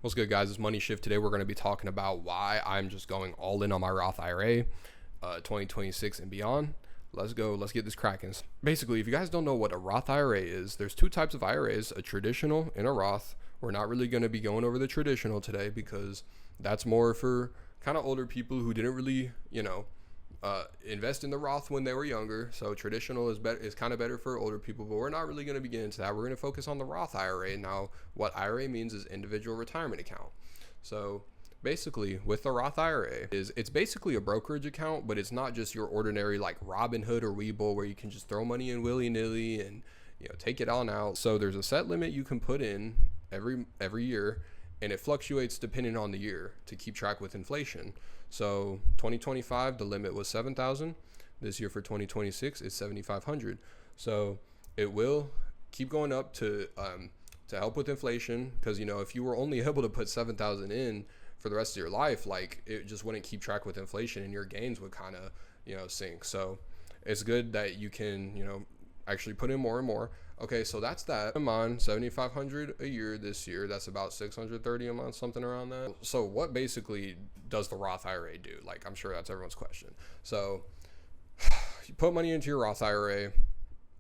What's good, guys? It's Money Shift. Today we're going to be talking about why I'm just going all in on my Roth IRA 2026 and beyond. Let's go. Let's get this cracking. Basically, if you guys don't know what a Roth IRA is, there's two types of IRAs, a traditional and a Roth. We're not really going to be going over the traditional today because that's more for kind of older people who didn't really, invest in the Roth when they were younger. So traditional is kind of better for older people, but we're not really going to be getting into that. We're going to focus on the Roth IRA. Now, what IRA means is individual retirement account. So basically with the Roth IRA it's basically a brokerage account, but it's not just your ordinary like Robinhood or Webull where you can just throw money in willy-nilly and take it on out. So there's a set limit you can put in every year, and it fluctuates depending on the year to keep track with inflation. So 2025 the limit was 7,000. This year for 2026 it's 7,500. So it will keep going up to help with inflation, because if you were only able to put 7,000 in for the rest of your life, like it just wouldn't keep track with inflation and your gains would kind of sink. So it's good that you can actually put in more and more. Okay, so that's that. I'm on 7,500 a year this year. That's about 630 a month, something around that. So what basically does the Roth IRA do? Like, I'm sure that's everyone's question. So you put money into your Roth IRA,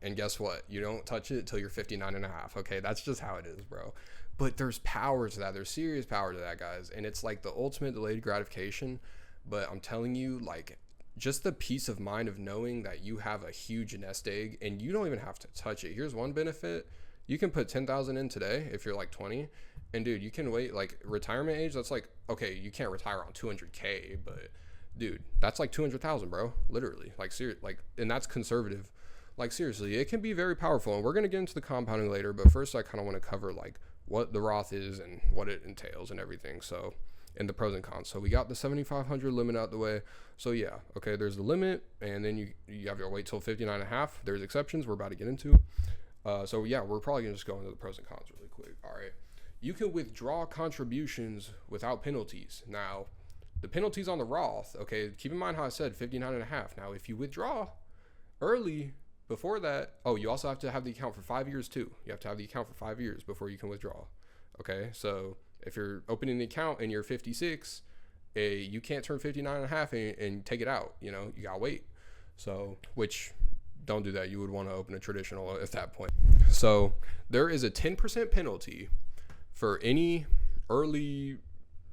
and guess what? You don't touch it until you're 59 and a half. Okay, that's just how it is, bro. But there's power to that. There's serious power to that, guys. And it's like the ultimate delayed gratification. But I'm telling you, like, just the peace of mind of knowing that you have a huge nest egg and you don't even have to touch it. Here's one benefit. You can put 10,000 in today if you're like 20, and dude, you can wait, like retirement age. That's like, okay, you can't retire on 200K, but dude, that's like 200,000, bro. Literally, like and that's conservative. Like seriously, it can be very powerful. And we're going to get into the compounding later, but first I kind of want to cover like what the Roth is and what it entails and everything. So, and the pros and cons. So we got the 7,500 limit out the way. So yeah, okay, there's the limit, and then you have to wait till 59 and a half. There's exceptions we're about to get into. So yeah, we're probably gonna just go into the pros and cons really quick. All right, you can withdraw contributions without penalties. Now, the penalties on the Roth, okay, keep in mind how I said 59 and a half. Now, if you withdraw early before that, you also have to have the account for 5 years too. You have to have the account for 5 years before you can withdraw. Okay, so if you're opening the account and you're 56, you can't turn 59 and a half and take it out. You gotta wait. So, which, don't do that. You would want to open a traditional at that point. So there is a 10% penalty for any early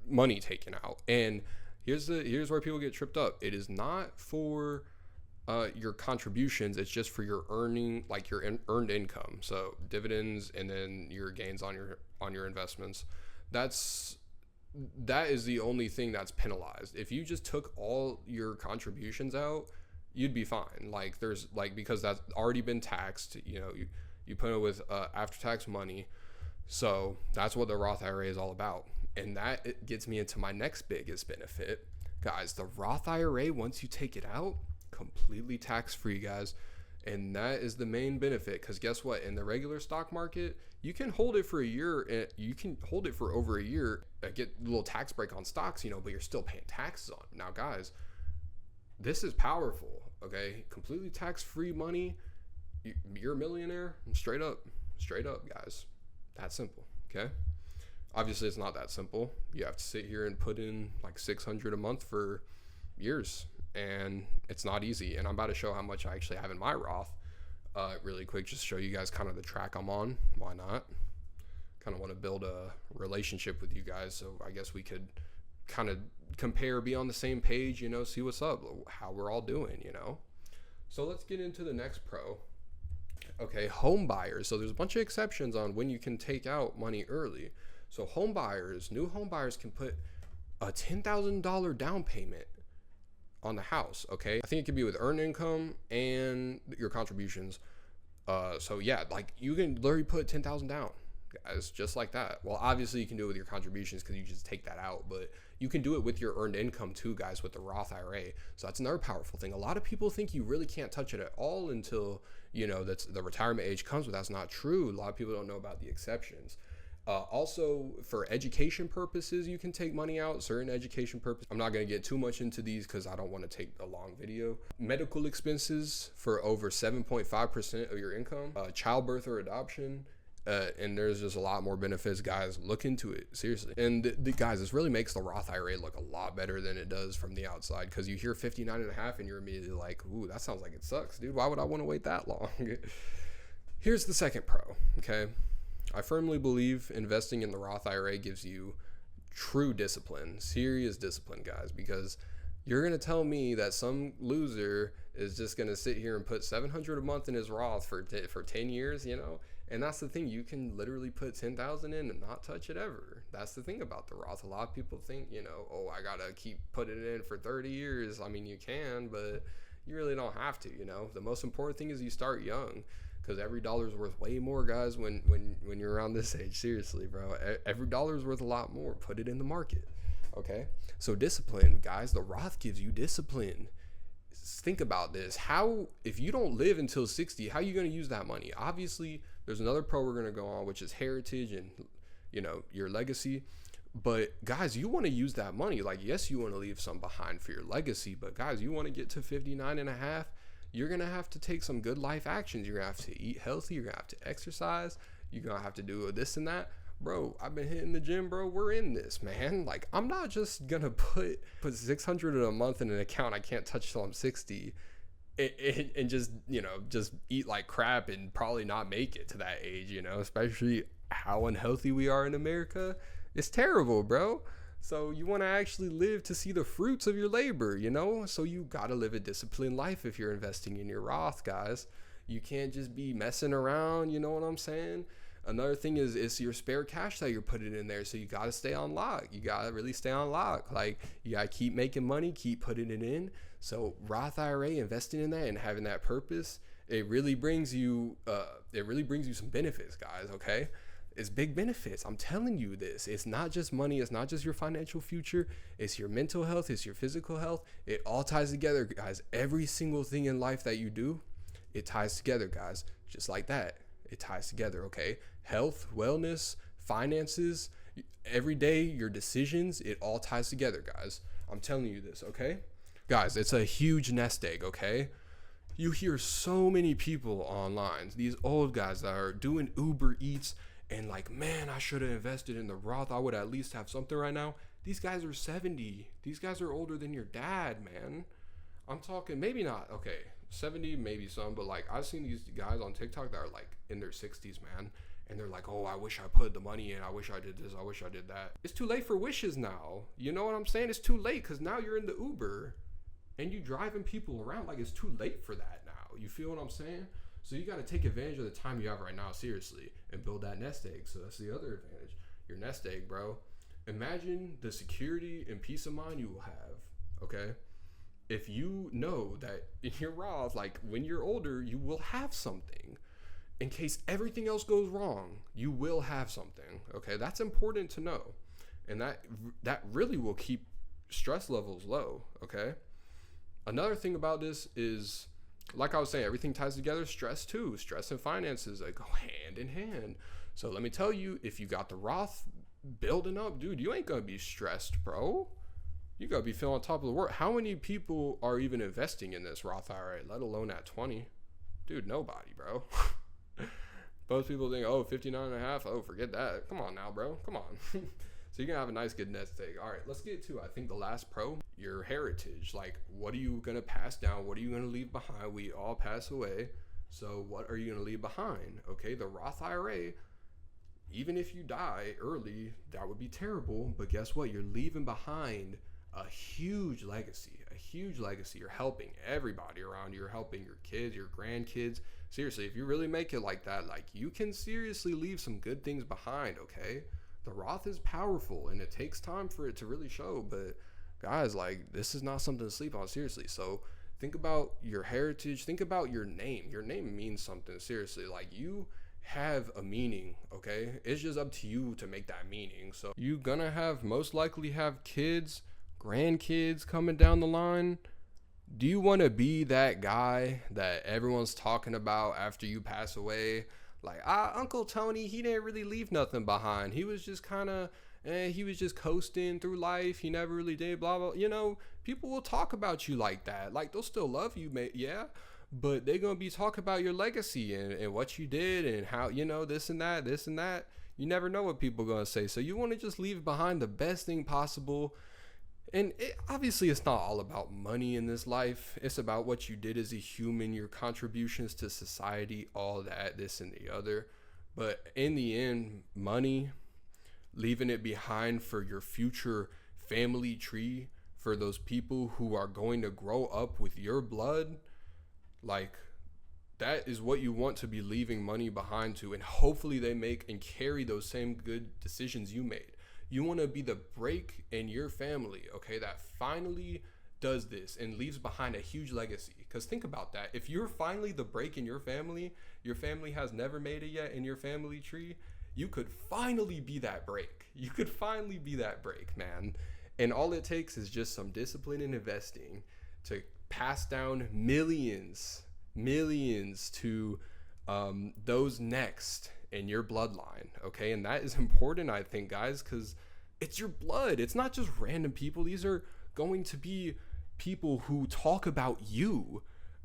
money taken out. And here's where people get tripped up. It is not for your contributions. It's just for your earning, like your earned income. So dividends and then your gains on your investments. That is the only thing that's penalized. If you just took all your contributions out, you'd be fine. Like there's like, because that's already been taxed, you put it with after-tax money. So that's what the Roth IRA is all about. And it gets me into my next biggest benefit. Guys, the Roth IRA, once you take it out, completely tax-free, guys. And that is the main benefit, because guess what? In the regular stock market, you can hold it for a year. You can hold it for over a year, get a little tax break on stocks, but you're still paying taxes on it. Now, guys, this is powerful, okay? Completely tax-free money. You're a millionaire, straight up, guys. That simple, okay? Obviously, it's not that simple. You have to sit here and put in like $600 a month for years. And it's not easy. And I'm about to show how much I actually have in my Roth really quick, just to show you guys kind of the track I'm on. Why not? Kind of want to build a relationship with you guys, so I guess we could kind of compare, be on the same page, see what's up, how we're all doing, So let's get into the next pro. Okay, home buyers. So there's a bunch of exceptions on when you can take out money early. So new home buyers can put a $10,000 down payment on the house. Okay, I think it could be with earned income and your contributions. So yeah, like you can literally put 10,000 down, guys, just like that. Well, obviously you can do it with your contributions because you just take that out, but you can do it with your earned income too, guys, with the Roth IRA. So that's another powerful thing. A lot of people think you really can't touch it at all until that's the retirement age comes, but that's not true. A lot of people don't know about the exceptions. Also, for education purposes, you can take money out, certain education purposes. I'm not going to get too much into these because I don't want to take a long video. Medical expenses for over 7.5% of your income, childbirth or adoption, And there's just a lot more benefits, guys. Look into it seriously. And the guys, this really makes the Roth IRA look a lot better than it does from the outside, because you hear 59 and a half and you're immediately like, ooh, that sounds like it sucks, dude. Why would I want to wait that long? Here's the second pro. Okay, I firmly believe investing in the Roth IRA gives you true discipline, serious discipline, guys, because you're going to tell me that some loser is just going to sit here and put $700 a month in his Roth for 10 years, you know? And that's the thing. You can literally put 10,000 in and not touch it ever. That's the thing about the Roth. A lot of people think, you know, oh, I got to keep putting it in for 30 years. I mean, you can, but you really don't have to, you know? The most important thing is you start young, because every dollar is worth way more, guys, when you're around this age. Seriously, bro. Every dollar is worth a lot more. Put it in the market. Okay, so discipline, guys. The Roth gives you discipline. Think about this. How, if you don't live until 60, how are you going to use that money? Obviously, there's another pro we're going to go on, which is heritage and, you know, your legacy. But guys, you want to use that money. Like, yes, you want to leave some behind for your legacy, but guys, you want to get to 59 and a half, you're going to have to take some good life actions. You're going to have to eat healthy. You're going to have to exercise. You're going to have to do this and that. Bro, I've been hitting the gym, bro. We're in this, man. Like, I'm not just gonna put $600 a month in an account I can't touch till I'm 60 and just, you know, just eat like crap and probably not make it to that age, you know, especially how unhealthy we are in America. It's terrible, bro. So you want to actually live to see the fruits of your labor, you know? So you got to live a disciplined life if you're investing in your Roth, guys. You can't just be messing around, you know what I'm saying? Another thing is your spare cash that you're putting in there. So you got to stay on lock. You got to really stay on lock. Like, you got to keep making money, keep putting it in. So Roth IRA, investing in that and having that purpose, it really brings you some benefits, guys. Okay. It's big benefits. I'm telling you this. It's not just money. It's not just your financial future. It's your mental health. It's your physical health. It all ties together, guys. Every single thing in life that you do, it ties together, guys. Just like that. It ties together, okay? Health, wellness, finances, every day, your decisions, it all ties together, guys. I'm telling you this, okay? Guys, it's a huge nest egg, okay? You hear so many people online, these old guys that are doing Uber Eats and like, man, I should have invested in the Roth. I would at least have something right now. These guys are 70. These guys are older than your dad, man. I'm talking, maybe not, okay, 70, maybe some, but like, I've seen these guys on TikTok that are like in their 60s, man, and they're like, oh, I wish I put the money in, I wish I did this, I wish I did that. It's too late for wishes now. You know what I'm saying? It's too late, because now you're in the Uber and you driving people around. Like, it's too late for that now. You feel what I'm saying? So you got to take advantage of the time you have right now, seriously, and build that nest egg. So that's the other advantage, your nest egg, bro. Imagine the security and peace of mind you will have, okay? If you know that in your Roth, like, when you're older, you will have something. In case everything else goes wrong, you will have something, okay? That's important to know. And that really will keep stress levels low, okay? Another thing about this is, like I was saying, everything ties together. Stress too. Stress and finances, they go hand in hand. So let me tell you, if you got the Roth building up, dude, you ain't gonna be stressed, bro. You gotta be feeling on top of the world. How many people are even investing in this Roth IRA, let alone at 20? Dude, nobody, bro. Most people think, oh, 59 and a half. Oh, forget that. Come on now, bro. Come on. So you're gonna have a nice, good nest egg. All right, let's get to, I think, the last pro, your heritage. Like, what are you gonna pass down? What are you gonna leave behind? We all pass away. So what are you gonna leave behind? Okay, the Roth IRA, even if you die early, that would be terrible. But guess what? You're leaving behind a huge legacy, a huge legacy. You're helping everybody around you. You're helping your kids, your grandkids. Seriously, if you really make it like that, like, you can seriously leave some good things behind, okay? The Roth is powerful and it takes time for it to really show, but guys, like, this is not something to sleep on, seriously. So think about your heritage, think about your name. Your name means something, seriously. Like, you have a meaning, okay? It's just up to you to make that meaning. So you gonna most likely have kids, grandkids coming down the line. Do you want to be that guy that everyone's talking about after you pass away? Like, Uncle Tony, he didn't really leave nothing behind. He was just kind of, he was just coasting through life. He never really did, blah, blah. You know, people will talk about you like that. Like, they'll still love you, yeah. but they're gonna be talking about your legacy and what you did and how, you know, this and that, this and that. You never know what people are gonna say, so you want to just leave behind the best thing possible. And obviously it's not all about money in this life. It's about what you did as a human, your contributions to society, all that, this and the other. But in the end, money, leaving it behind for your future family tree, for those people who are going to grow up with your blood, like, that is what you want to be leaving money behind to. And hopefully they make and carry those same good decisions you made. You want to be the break in your family, okay, that finally does this and leaves behind a huge legacy. Because think about that. If you're finally the break in your family has never made it yet in your family tree, you could finally be that break. You could finally be that break, man. And all it takes is just some discipline and investing to pass down millions to those next in your bloodline, okay? And that is important, I think, guys, because it's your blood. It's not just random people. These are going to be people who talk about you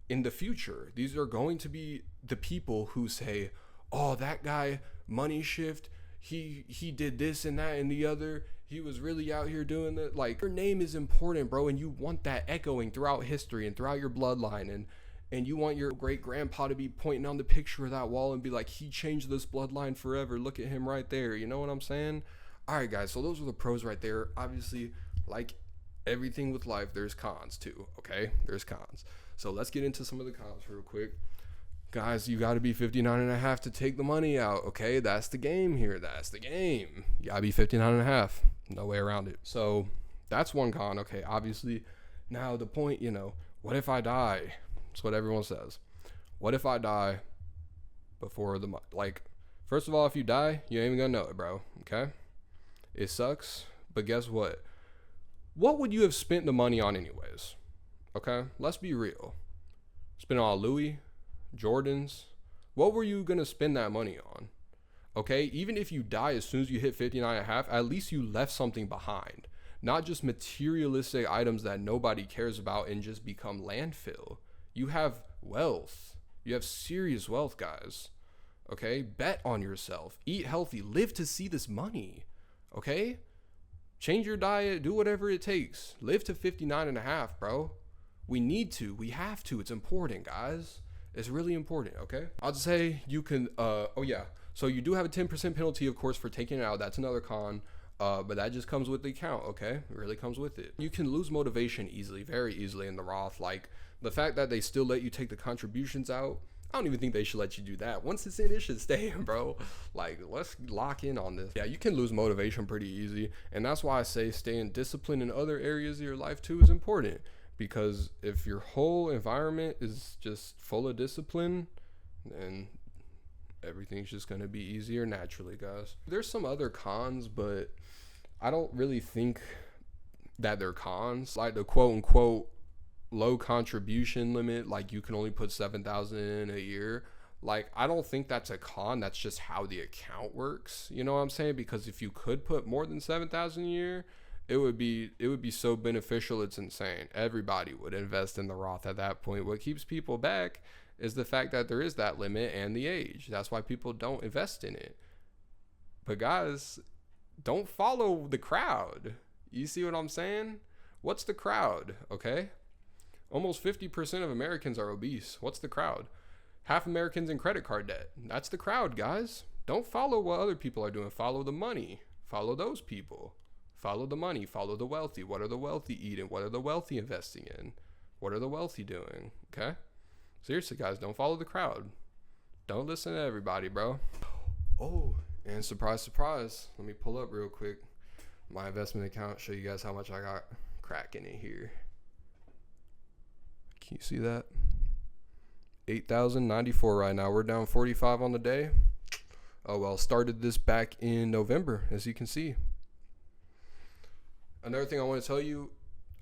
in the future. These are going to be the people who say, oh, that guy, Money Shift, he did this and that and the other. He was really out here doing that. Like, your name is important, bro, and you want that echoing throughout history and throughout your bloodline. And you want your great grandpa to be pointing on the picture of that wall and be like, he changed this bloodline forever. Look at him right there. You know what I'm saying? All right, guys. So those are the pros right there. Obviously, like everything with life, there's cons too. Okay, there's cons. So let's get into some of the cons real quick. Guys, you got to be 59 and a half to take the money out. Okay, that's the game here. That's the game. You got to be 59 and a half. No way around it. So that's one con. Okay, obviously. Now the point, you know, what if I die? That's what everyone says. What if I die before the month? Like, first of all, if you die, you ain't even gonna know it, bro. Okay? It sucks, but guess what? What would you have spent the money on anyways? Okay? Let's be real. Spend on Louis, Jordans. What were you gonna spend that money on? Okay? Even if you die as soon as you hit 59 and a half, at least you left something behind. Not just materialistic items that nobody cares about and just become landfill. You have wealth. You have serious wealth, guys. Okay? Bet on yourself. Eat healthy. Live to see this money. Okay? Change your diet. Do whatever it takes. Live to 59 and a half, bro. We need to. We have to. It's important, guys. It's really important, okay? I'll just say you can, oh yeah. So you do have a 10% penalty, of course, for taking it out. That's another con. But that just comes with the account, okay? It really comes with it. You can lose motivation easily, very easily in the Roth. Like, the fact that they still let you take the contributions out, I don't even think they should let you do that. Once it's in, it should stay in, bro. Like, let's lock in on this. Yeah, you can lose motivation pretty easy. And that's why I say staying disciplined in other areas of your life too is important. Because if your whole environment is just full of discipline, then everything's just going to be easier naturally, guys. There's some other cons, but I don't really think that they're cons. Like the quote unquote low contribution limit, like you can only put 7,000 in a year. Like, I don't think that's a con. That's just how the account works. You know what I'm saying? Because if you could put more than 7,000 a year, it would be so beneficial. It's insane. Everybody would invest in the Roth at that point. What keeps people back is the fact that there is that limit and the age. That's why people don't invest in it. But guys, don't follow the crowd. You see what I'm saying? What's the crowd? Okay? Almost 50% of Americans are obese. What's the crowd? Half Americans in credit card debt. That's the crowd, guys. Don't follow what other people are doing. Follow the money. Follow those people. Follow the money. Follow the wealthy. What are the wealthy eating? What are the wealthy investing in? What are the wealthy doing? Okay? Seriously, guys, don't follow the crowd. Don't listen to everybody, bro. Oh, and surprise, surprise. Let me pull up real quick my investment account, show you guys how much I got cracking in here. Can you see that? 8,094 right now. We're down 45 on the day. Oh, well, started this back in November, as you can see. Another thing I want to tell you,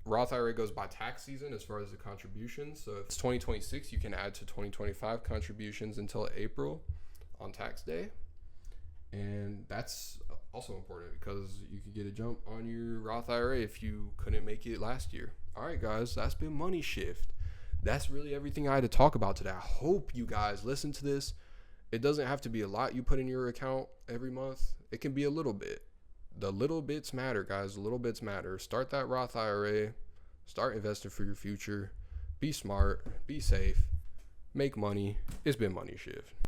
Roth IRA goes by tax season as far as the contributions. So if it's 2026, you can add to 2025 contributions until April on tax day. And that's also important because you could get a jump on your Roth IRA if you couldn't make it last year. All right, guys, that's been Money Shift. that's really everything I had to talk about today. I hope you guys listen to this. It doesn't have to be a lot you put in your account every month. It can be a little bit. The little bits matter, guys. The little bits matter. Start that Roth IRA. Start investing for your future. Be smart. Be safe. Make money. It's been Money Shift.